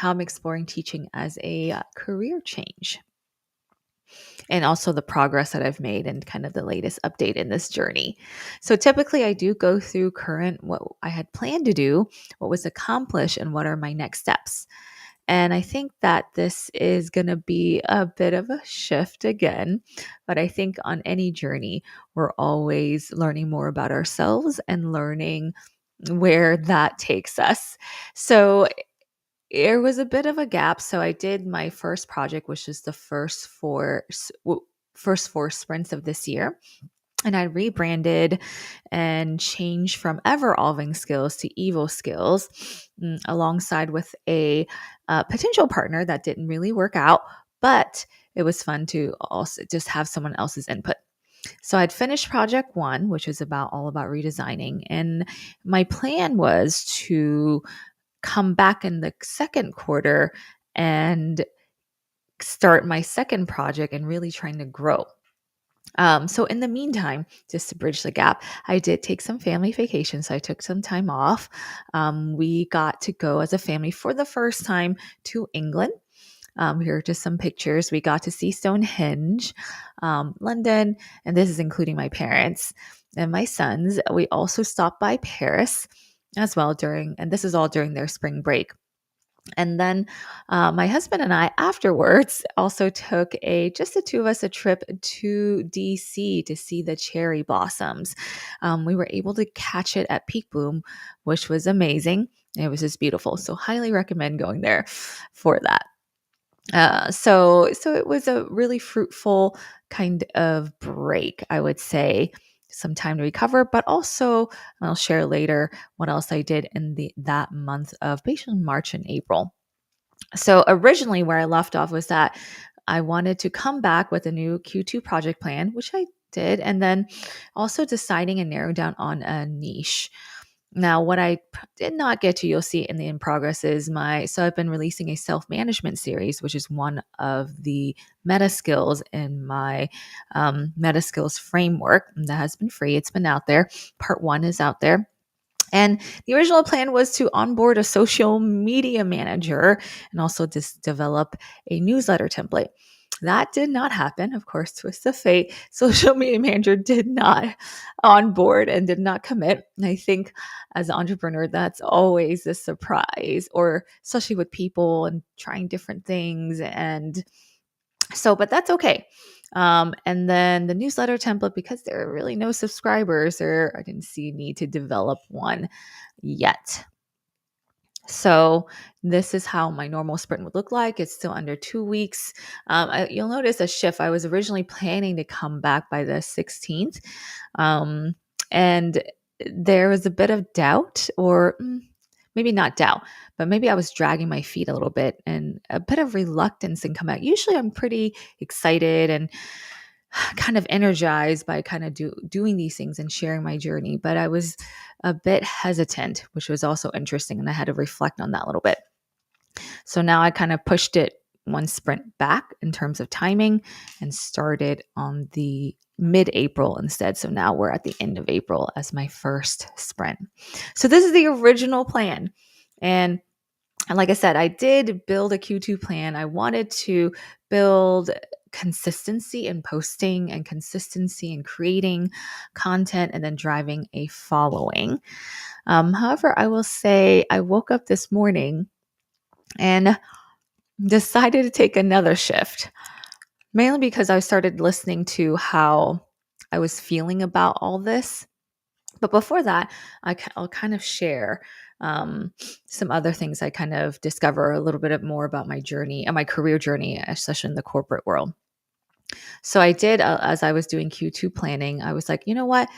how I'm exploring teaching as a career change, and also the progress that I've made and kind of the latest update in this journey. So typically I do go through current, what I had planned to do, what was accomplished, and what are my next steps. And I think that this is going to be a bit of a shift again. But I think on any journey, we're always learning more about ourselves and learning where that takes us. So there was a bit of a gap. So I did my first project, which is the first four sprints of this year. And I rebranded and changed from ever-evolving skills to Evo skills, alongside with a potential partner that didn't really work out, but it was fun to also just have someone else's input. So I'd finished project one, which is all about redesigning, and my plan was to come back in the second quarter and start my second project and really trying to grow. So in the meantime, just to bridge the gap, I did take some family vacations. So I took some time off. We got to go as a family for the first time to England. Here are just some pictures. We got to see Stonehenge, London, and this is including my parents and my sons. We also stopped by Paris as well and this is all during their spring break. And then my husband and I afterwards also took just the two of us, a trip to DC to see the cherry blossoms. We were able to catch it at peak bloom, which was amazing. It was just beautiful. So highly recommend going there for that. So it was a really fruitful kind of break, I would say. Some time to recover, but also I'll share later what else I did in that month of basically March and April. So originally where I left off was that I wanted to come back with a new Q2 project plan, which I did, and then also deciding and narrowing down on a niche. Now, what I did not get to, you'll see in progress, is so I've been releasing a self-management series, which is one of the meta skills in my meta skills framework that has been free. It's been out there. Part one is out there. And the original plan was to onboard a social media manager and also just develop a newsletter template. That did not happen. Of course, twist of fate, social media manager did not onboard and did not commit. And I think as an entrepreneur, that's always a surprise, or especially with people and trying different things. And so, but that's okay. And then the newsletter template, because there are really no subscribers, or I didn't see a need to develop one yet. So this is how my normal sprint would look like. It's still under 2 weeks. You'll notice a shift. I was originally planning to come back by the 16th. And there was a bit of doubt, or maybe not doubt, but maybe I was dragging my feet a little bit and a bit of reluctance in coming out. Usually I'm pretty excited and kind of energized by kind of doing these things and sharing my journey, but I was a bit hesitant, which was also interesting. And I had to reflect on that a little bit. So now I kind of pushed it one sprint back in terms of timing and started on the mid-April instead. So now we're at the end of April as my first sprint. So this is the original plan. And like I said, I did build a Q2 plan. I wanted to build consistency in posting and consistency in creating content and then driving a following. However, I will say I woke up this morning and decided to take another shift, mainly because I started listening to how I was feeling about all this. But before that, I'll kind of share some other things I kind of discover a little bit more about my journey and my career journey, especially in the corporate world. So I did, as I was doing Q2 planning, I was like, you know what?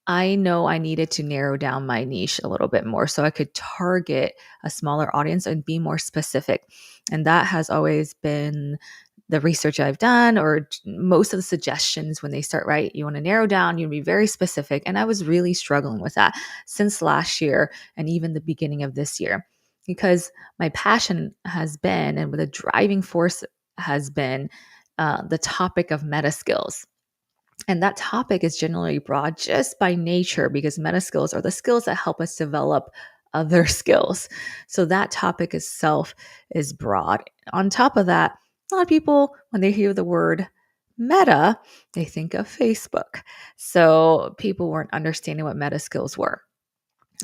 I know I needed to narrow down my niche a little bit more so I could target a smaller audience and be more specific. And that has always been the research I've done, or most of the suggestions when they start, right? You want to narrow down, you want to be very specific. And I was really struggling with that since last year and even the beginning of this year, because my passion has been, and the driving force has been the topic of meta skills. And that topic is generally broad just by nature, because meta skills are the skills that help us develop other skills. So that topic itself is broad. On top of that, a lot of people, when they hear the word meta, they think of Facebook. So people weren't understanding what meta skills were.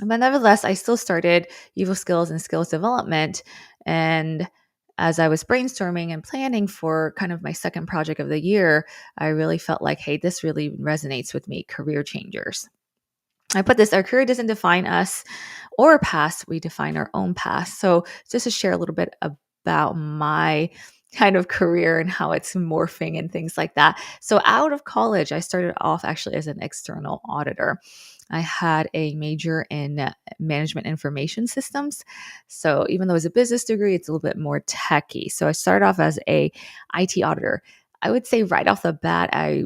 But nevertheless, I still started Evil Skills and Skills Development. And as I was brainstorming and planning for kind of my second project of the year, I really felt like, hey, this really resonates with me, career changers. I put this, our career doesn't define us or our past, we define our own past. So just to share a little bit about my kind of career and how it's morphing and things like that. So out of college, I started off actually as an external auditor. I had a major in management information systems. So even though it's a business degree, it's a little bit more techy. So I started off as a IT auditor. I would say right off the bat, I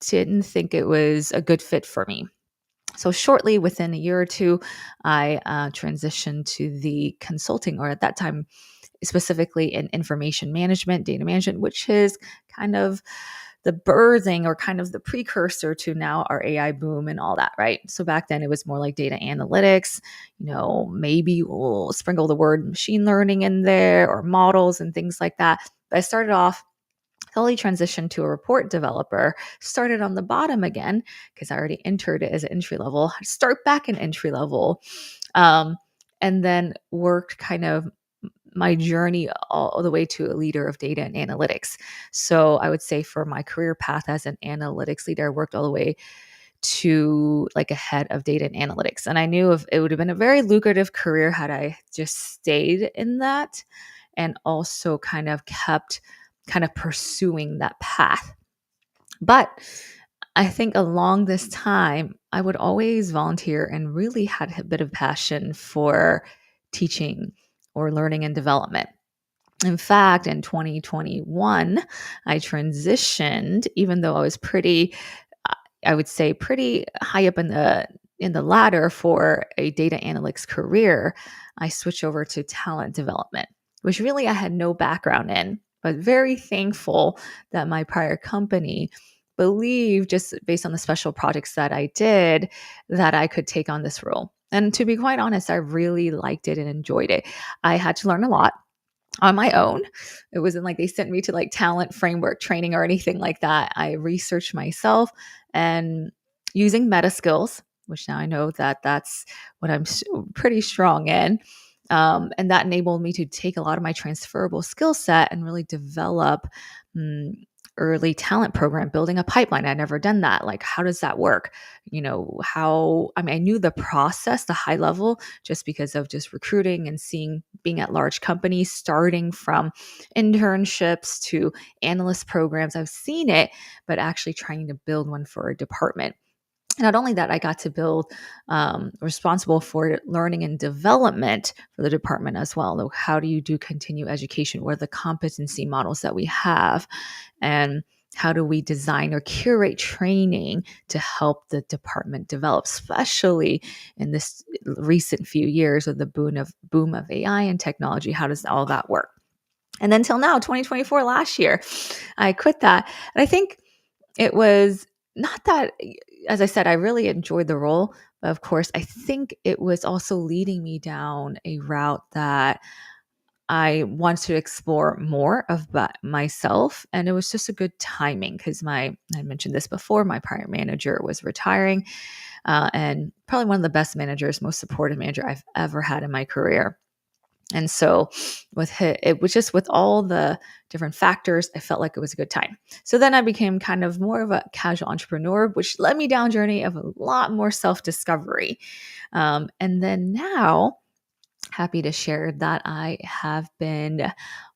didn't think it was a good fit for me. So shortly, within a year or two, I transitioned to the consulting, or at that time, specifically in information management, data management, which is kind of the birthing or kind of the precursor to now our AI boom and all that, right? So back then it was more like data analytics, maybe we'll sprinkle the word machine learning in there or models and things like that. But I started off totally transitioned to a report developer, started on the bottom again because I already entered it as an entry level, start back in entry level, um, and then worked kind of my journey all the way to a leader of data and analytics. So I would say for my career path as an analytics leader, I worked all the way to like a head of data and analytics. And I knew if it would have been a very lucrative career had I just stayed in that and also kind of kept kind of pursuing that path. But I think along this time, I would always volunteer and really had a bit of passion for teaching or learning and development. In fact, in 2021, I transitioned, even though I was pretty, I would say, pretty high up in the ladder for a data analytics career. I switched over to talent development, which really I had no background in, but very thankful that my prior company believed, just based on the special projects that I did, that I could take on this role. And to be quite honest, I really liked it and enjoyed it. I had to learn a lot on my own. It wasn't like they sent me to like talent framework training or anything like that. I researched myself and using meta skills, which now I know that that's what I'm pretty strong in. And that enabled me to take a lot of my transferable skill set and really develop early talent program, building a pipeline. I'd never done that. Like, how does that work? I knew the process, the high level, just because of just recruiting and being at large companies, starting from internships to analyst programs. I've seen it, but actually trying to build one for a department. Not only that, I got to build responsible for learning and development for the department as well. How do you do continue education? What are the competency models that we have? And how do we design or curate training to help the department develop, especially in this recent few years of the boom of AI and technology? How does all that work? And then till now, 2024, last year, I quit that. And I think it was not that, as I said, I really enjoyed the role. But of course, I think it was also leading me down a route that I wanted to explore more of myself. And it was just a good timing because I mentioned this before, my prior manager was retiring, and probably one of the best managers, most supportive manager I've ever had in my career. And so it was just with all the different factors, I felt like it was a good time. So then I became kind of more of a casual entrepreneur, which led me down a journey of a lot more self-discovery. And then now, happy to share that I have been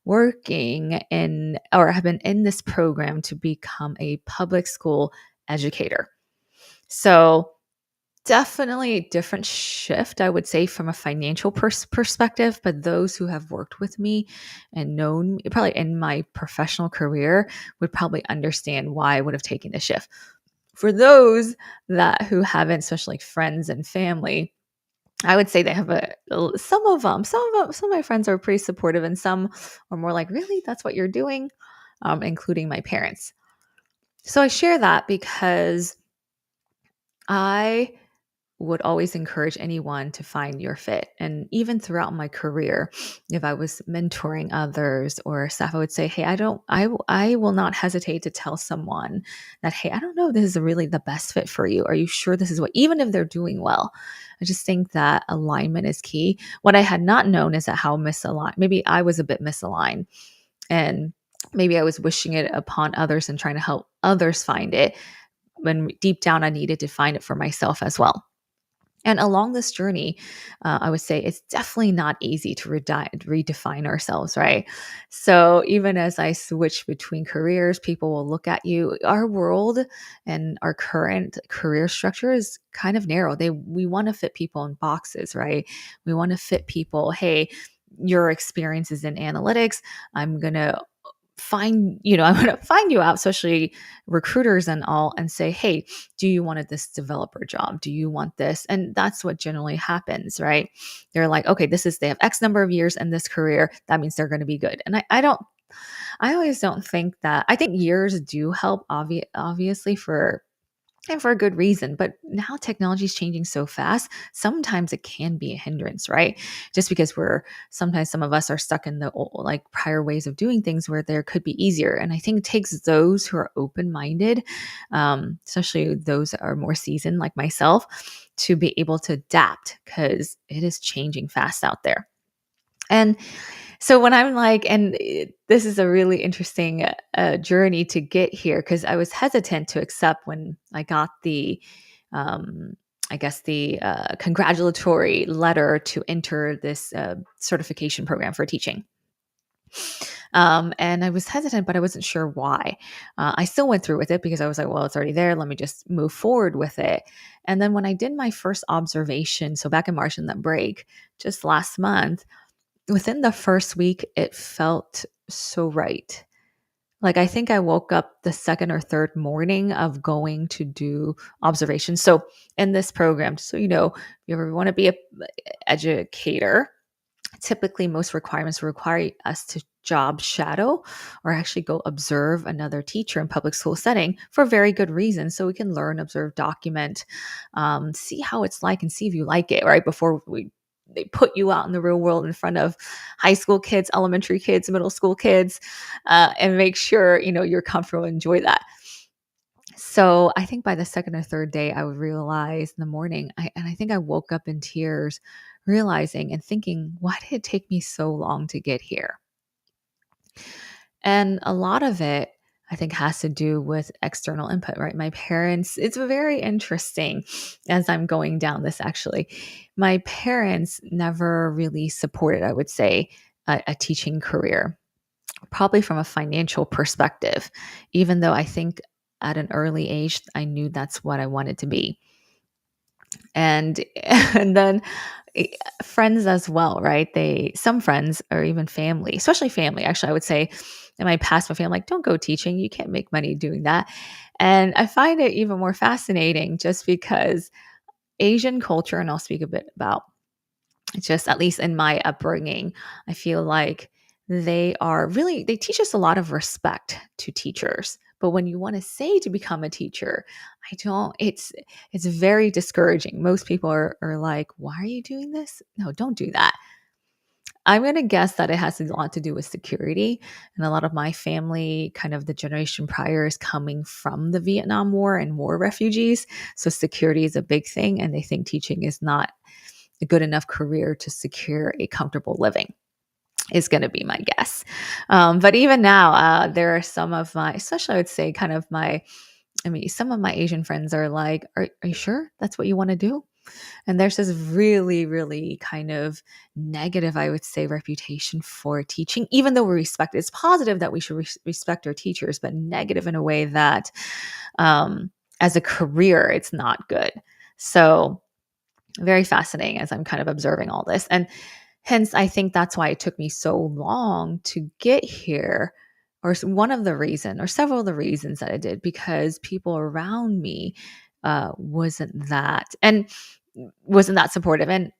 working have been in this program to become a public school educator. So definitely a different shift, I would say, from a financial perspective. But those who have worked with me and known me, probably in my professional career, would probably understand why I would have taken the shift. For those who haven't, especially like friends and family, I would say they have some of my friends are pretty supportive, and some are more like, really, that's what you're doing, including my parents. So I share that because I would always encourage anyone to find your fit. And even throughout my career, if I was mentoring others or staff, I would say, hey, I will not hesitate to tell someone that, hey, I don't know if this is really the best fit for you. Are you sure this is what, even if they're doing well? I just think that alignment is key. What I had not known is that how misaligned, maybe I was a bit misaligned, and maybe I was wishing it upon others and trying to help others find it when deep down I needed to find it for myself as well. And along this journey, I would say it's definitely not easy to redefine ourselves, right? So even as I switch between careers, people will look at you. Our world and our current career structure is kind of narrow. We want to fit people in boxes, right? We want to fit people. Hey, your experience is in analytics. I'm gonna I'm going to find you out, especially recruiters and all, and say, hey, do you want this developer job? Do you want this? And that's what generally happens, right? They're like, okay, they have X number of years in this career. That means they're going to be good. And I always don't think that. I think years do help, obviously, for a good reason. But now technology is changing so fast. Sometimes it can be a hindrance, right? Just because sometimes some of us are stuck in the old, like prior ways of doing things where there could be easier. And I think it takes those who are open minded, especially those that are more seasoned like myself, to be able to adapt because it is changing fast out there. And so when I'm like, this is a really interesting journey to get here because I was hesitant to accept when I got um, the congratulatory letter to enter this certification program for teaching. And I was hesitant, but I wasn't sure why. I still went through with it because I was like, well, it's already there. Let me just move forward with it. And then when I did my first observation, so back in March in that break, just last month, within the first week, it felt so right. Like, I think I woke up the second or third morning of going to do observations. So, in this program, so you know, if you ever want to be a educator, typically most requirements require us to job shadow or actually go observe another teacher in public school setting for very good reasons, so we can learn, observe, document, see how it's like and see if you like it, right, before they put you out in the real world in front of high school kids, elementary kids, middle school kids, and make sure you're comfortable and enjoy that. So I think by the second or third day, I would realize in the morning, and I think I woke up in tears, realizing and thinking, why did it take me so long to get here? And a lot of it, I think, has to do with external input, right? My parents, it's very interesting as I'm going down this actually. My parents never really supported, I would say, a teaching career, probably from a financial perspective, even though I think at an early age, I knew that's what I wanted to be. And and then eh, friends as well, right? Some friends or even family, especially family, actually, I would say in my past, my family, like, don't go teaching. You can't make money doing that. And I find it even more fascinating just because Asian culture, and I'll speak a bit about just at least in my upbringing, I feel like they teach us a lot of respect to teachers. But when you want to say to become a teacher, I don't, it's very discouraging. Most people are like, why are you doing this? No, don't do that. I'm going to guess that it has a lot to do with security. And a lot of my family, kind of the generation prior, is coming from the Vietnam War and war refugees. So security is a big thing. And they think teaching is not a good enough career to secure a comfortable living, is going to be my guess. But even now, there are some of my, especially I would say some of my Asian friends are like, are you sure that's what you want to do? And there's this really, really kind of negative, I would say, reputation for teaching, even though we respect it. It's positive that we should respect our teachers, but negative in a way that as a career, it's not good. So very fascinating as I'm kind of observing all this. And hence, I think that's why it took me so long to get here, or one of the reason, or several of the reasons that I did, because people around me wasn't that supportive. And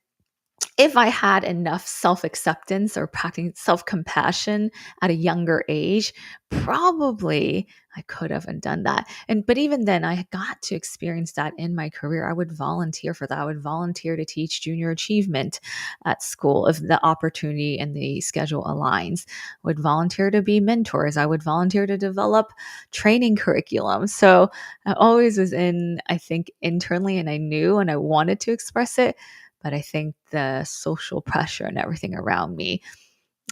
if I had enough self-acceptance or practicing self-compassion at a younger age, probably I could have and done that. But even then I got to experience that in my career. I would volunteer for that. I would volunteer to teach junior achievement at school if the opportunity and the schedule aligns. I would volunteer to be mentors. I would volunteer to develop training curriculum. So I always was in, I think, internally, and I knew and I wanted to express it, but I think the social pressure and everything around me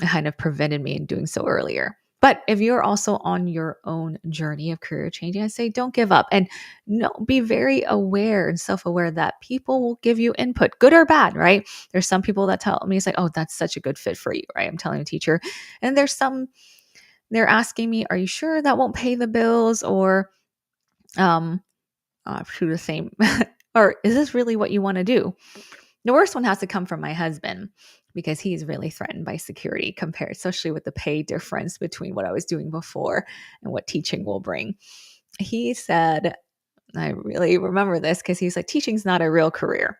kind of prevented me in doing so earlier. But if you're also on your own journey of career changing, I say don't give up, and no, be very aware and self-aware that people will give you input, good or bad, right? There's some people that tell me, it's like, oh, that's such a good fit for you, right? I'm telling a teacher. And there's some, they're asking me, are you sure that won't pay the bills? Or um through the same or is this really what you want to do? The worst one has to come from my husband because he's really threatened by security compared, especially with the pay difference between what I was doing before and what teaching will bring. He said, I really remember this because he's like, teaching's not a real career.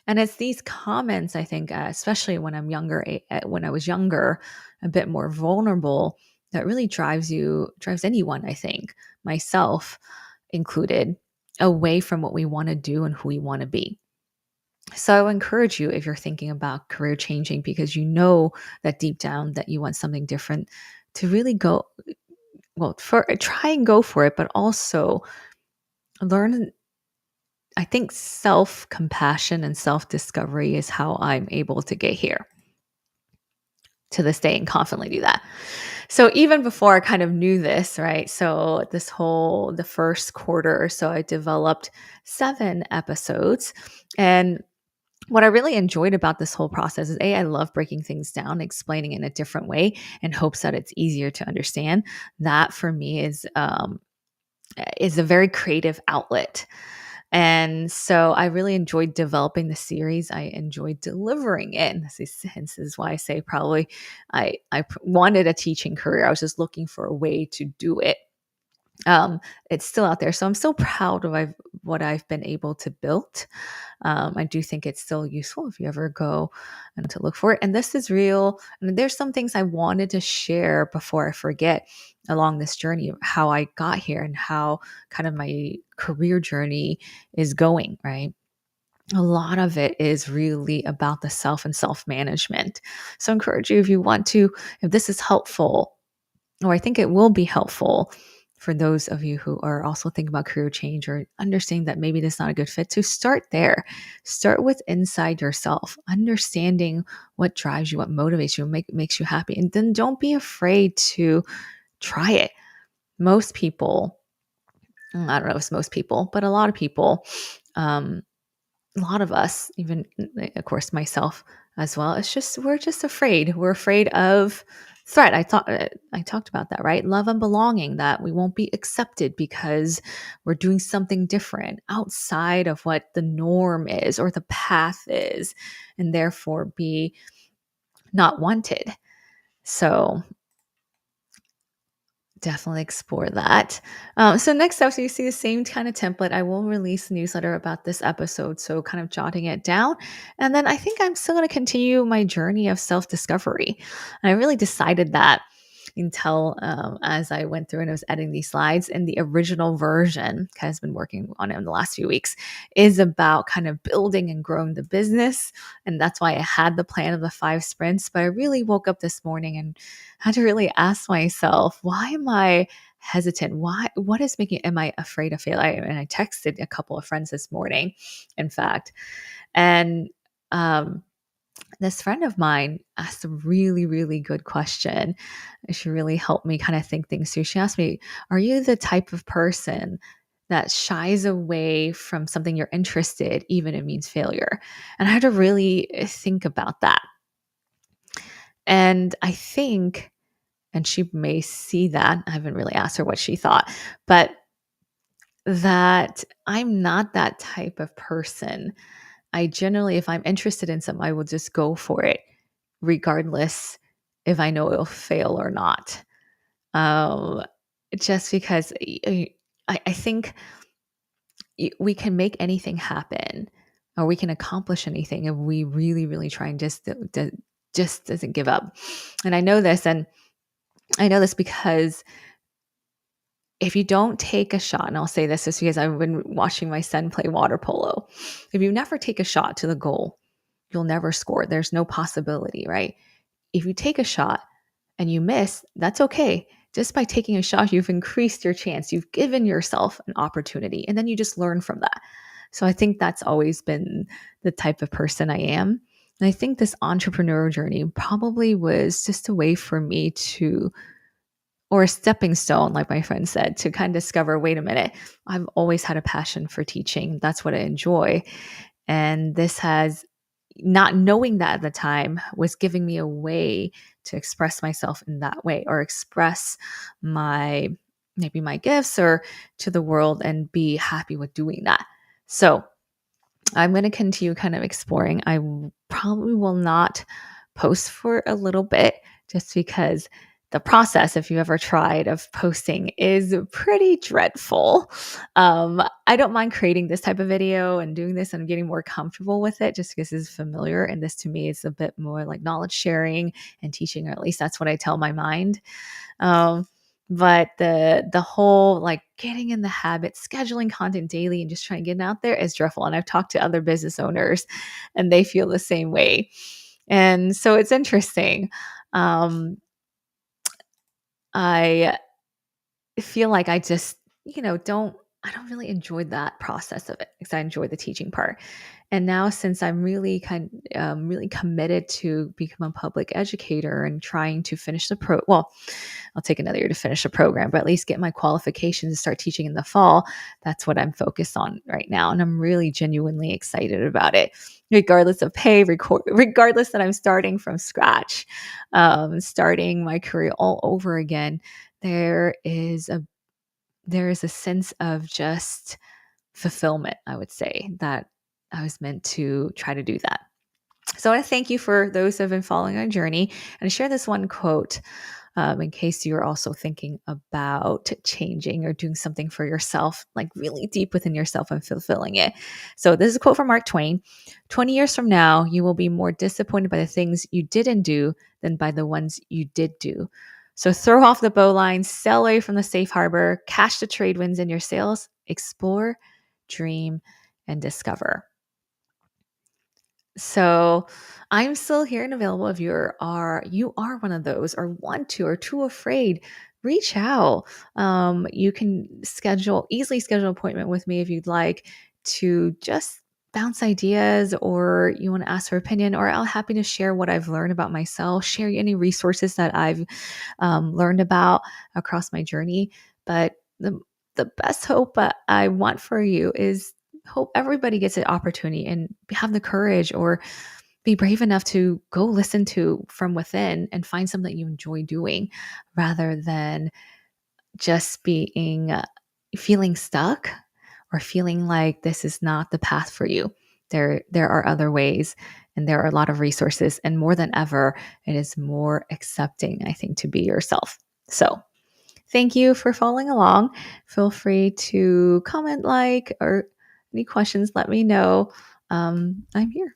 And it's these comments, I think, especially when I'm younger, when I was younger, a bit more vulnerable, that really drives anyone, I think, myself included, away from what we want to do and who we want to be. So I encourage you, if you're thinking about career changing because you know that deep down that you want something different, to really go, well, for try and go for it, but also learn. I think self-compassion and self-discovery is how I'm able to get here to this day and confidently do that. So even before I kind of knew this, right? So the first quarter or so, I developed 7 episodes. And what I really enjoyed about this whole process is I love breaking things down, explaining it in a different way in hopes that it's easier to understand. That for me is a very creative outlet. And so I really enjoyed developing the series. I enjoyed delivering it. And this is why I say probably I wanted a teaching career. I was just looking for a way to do it. It's still out there. So I'm so proud of what I've been able to build. I do think it's still useful if you ever go and to look for it. And this is real. And there's some things I wanted to share before I forget along this journey, how I got here and how kind of my career journey is going, right? A lot of it is really about the self and self management. So I encourage you, if you want to, if this is helpful, or I think it will be helpful for those of you who are also thinking about career change or understanding that maybe this is not a good fit, to start there. Start with inside yourself, understanding what drives you, what motivates you, makes you happy. And then don't be afraid to try it. Most people, I don't know if it's most people, but um, a lot of us, even of course myself as well, it's just we're just afraid. We're afraid of threat. I talked about that, right? Love and belonging, that we won't be accepted because we're doing something different outside of what the norm is or the path is, and therefore be not wanted. So definitely explore that. So next up, so you see the same kind of template. I will release a newsletter about this episode, so kind of jotting it down. And then I think I'm still going to continue my journey of self-discovery. And I really decided that until as I went through and I was editing these slides. And the original version, because I've been working on it in the last few weeks, is about kind of building and growing the business. And that's why I had the plan of the 5 sprints. But I really woke up this morning and had to really ask myself, why am I hesitant? What is making, am I afraid of failure? And I texted a couple of friends this morning, in fact. And this friend of mine asked a really, really good question. She really helped me kind of think things through. She asked me, are you the type of person that shies away from something you're interested, even if it means failure? And I had to really think about that. And I think, and she may see that, I haven't really asked her what she thought, but that I'm not that type of person. I generally, if I'm interested in something, I will just go for it, regardless if I know it'll fail or not. Um, just because I think we can make anything happen. or we can accomplish anything if we really, really try and just doesn't give up. And I know this because if you don't take a shot, and I'll say this just because I've been watching my son play water polo. If you never take a shot to the goal, you'll never score. There's no possibility, right? If you take a shot and you miss, that's okay. Just by taking a shot, you've increased your chance. You've given yourself an opportunity, and then you just learn from that. So I think that's always been the type of person I am. And I think this entrepreneur journey probably was just a way for me to, or a stepping stone, like my friend said, to kind of discover, wait a minute, I've always had a passion for teaching. That's what I enjoy. And this has, not knowing that at the time, was giving me a way to express myself in that way, or express my, maybe my gifts or to the world, and be happy with doing that. So I'm going to continue kind of exploring. Probably will not post for a little bit, just because the process, if you ever tried, of posting is pretty dreadful. I don't mind creating this type of video and doing this, and I'm getting more comfortable with it just because it's familiar. And this to me is a bit more like knowledge sharing and teaching, or at least that's what I tell my mind. Um, but the whole like getting in the habit, scheduling content daily, and just trying to get it out there is dreadful. And I've talked to other business owners, and they feel the same way. And so it's interesting. Um, I feel like I just, I don't really enjoy that process of it, because I enjoy the teaching part. And now, since I'm really committed to become a public educator and trying to finish well, I'll take another year to finish the program, but at least get my qualifications and start teaching in the fall. That's what I'm focused on right now. And I'm really genuinely excited about it, regardless of pay, regardless that I'm starting from scratch, starting my career all over again. There is a sense of just fulfillment, I would say, that I was meant to try to do that. So I want to thank you for those who have been following our journey, and I share this one quote in case you're also thinking about changing or doing something for yourself, like really deep within yourself and fulfilling it. So this is a quote from Mark Twain. 20 years from now, you will be more disappointed by the things you didn't do than by the ones you did do. So throw off the bowline, sail away from the safe harbor, cash the trade winds in your sails, explore, dream, and discover. So I'm still here and available. If you are one of those, or want to, or too afraid, reach out. You can easily schedule an appointment with me if you'd like to just bounce ideas, or you want to ask for opinion, or I'm happy to share what I've learned about myself, share any resources that I've learned about across my journey. But the best hope I want for you is hope everybody gets an opportunity and have the courage, or be brave enough to go listen to from within and find something you enjoy doing, rather than just being feeling stuck, or feeling like this is not the path for you. There are other ways, and there are a lot of resources, and more than ever, it is more accepting, I think, to be yourself. So thank you for following along. Feel free to comment, or any questions, let me know. I'm here.